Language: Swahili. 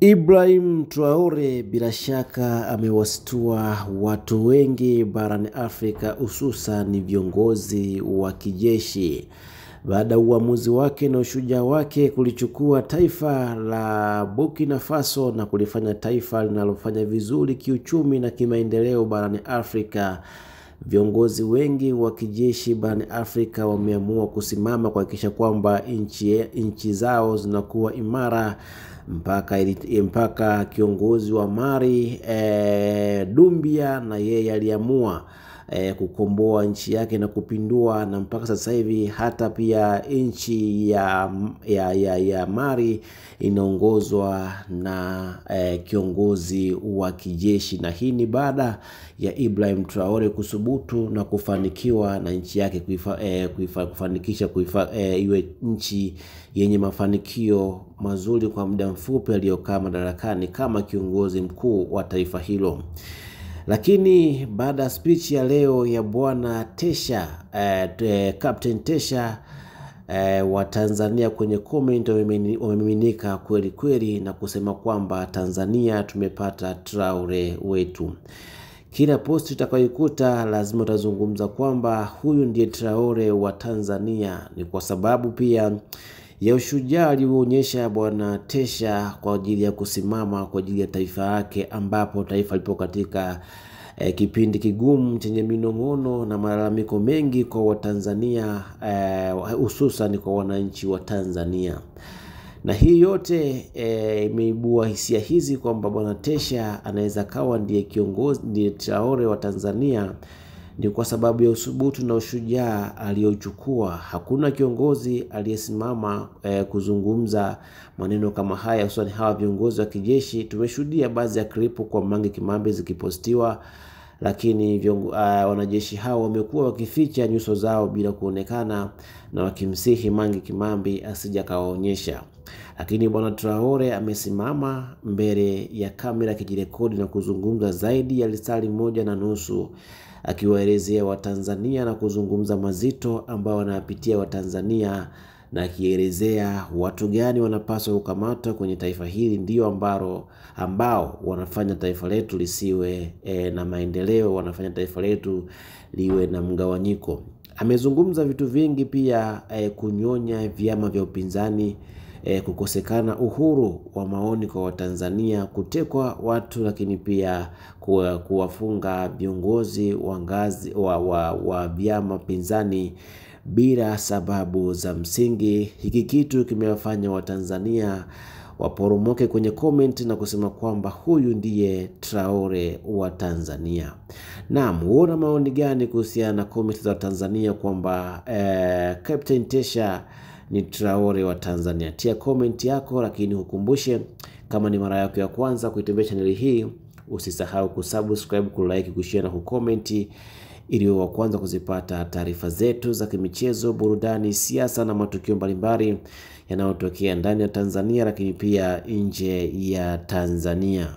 Ibrahim Traore bila shaka amewastua watu wengi barani Afrika, hususan viongozi wa kijeshi baada ya uamuzi wake na ushujaa wake kulichukua taifa la Burkina Faso na kulifanya taifa linalofanya vizuri kiuchumi na kimaendeleo barani Afrika. Viongozi wengi wa kijeshi barani Afrika wameamua kusimama kuhakikisha kwamba nchi zao zinakuwa imara, mpaka kiongozi wa Mali Doumbia na yeye aliamua kukomboa nchi yake na kupindua, na mpaka sasa hivi hata pia nchi ya Mali inaongozwa na kiongozi wa kijeshi, na hii ni baada ya Ibrahim Traore kusubutu na kufanikiwa na nchi yake kufanikisha iwe nchi yenye mafanikio mazuri kwa muda mfupi aliyokaa madarakani kama kiongozi mkuu wa taifa hilo. Lakini baada ya speech ya leo ya bwana Tesha, Captain Tesha, wa Tanzania kwenye comment wamemiminika kweli kweli na kusema kwamba Tanzania tumepata Traore wetu. Kila posti utakayokuta lazima utazungumza kwamba huyu ndiye Traore wa Tanzania. Ni kwa sababu pia ya ushujaa alioonyesha bwana Tesha kwa ajili ya kusimama kwa ajili ya taifa yake, ambapo taifa lipo katika kipindi kigumu chenye minong'ono na malalamiko mengi kwa Watanzania, hususan kwa wananchi wa Tanzania. Na hii yote imeibua hisia hizi kwamba bwana Tesha anaweza kawa ndiye kiongozi, ndiye Traore wa Tanzania, ni kwa sababu ya usubutu na ushujaa aliochukua. Hakuna kiongozi aliyesimama kuzungumza maneno kama haya, hususan hawa viongozi wa kijeshi. Tumeshuhudia baadhi ya klipu kwa Mange Kimambi zikipostiwa, lakini wanajeshi hao wamekuwa wakificha nyuso zao bila kuonekana na wakimsihi Mange Kimambi asija kawaonyesha. Lakini bwana Traore amesimama mbele ya kamera akijirekodi na kuzungumza zaidi ya lisali 1.5 akiwaelezea Watanzania na kuzungumza mazito ambao wanapitia Watanzania, na akielezea watu gani wanapaswa kukamatwa kwenye taifa hili ndio ambao wanafanya taifa letu lisiwe na maendeleo, wanafanya taifa letu liwe na mgawanyiko. Amezungumza vitu vingi pia, kunyonya vyama vya upinzani, kukosekana uhuru wa maoni kwa Watanzania, kutekwa watu, lakini pia kuwafunga viongozi wa ngazi wa vyama pinzani bila sababu za msingi. Hiki kitu kimewafanya Watanzania waporomoke kwenye comment na kusema kwamba huyu ndiye Traore wa Tanzania. Naam, uona maoni gani kuhusiana na comment za Tanzania kwamba Captain Tesha ni Traore wa Tanzania? Tia comment yako, lakini ukumbushe kama ni mara yako ya kwanza kuitembea channel hii, usisahau kusubscribe, kulike, kushare na kucomment ili wa kwanza kuzipata taarifa zetu za kimichezo, burudani, siasa na matukio mbalimbali yanayotokea ndani ya Tanzania lakini pia nje ya Tanzania.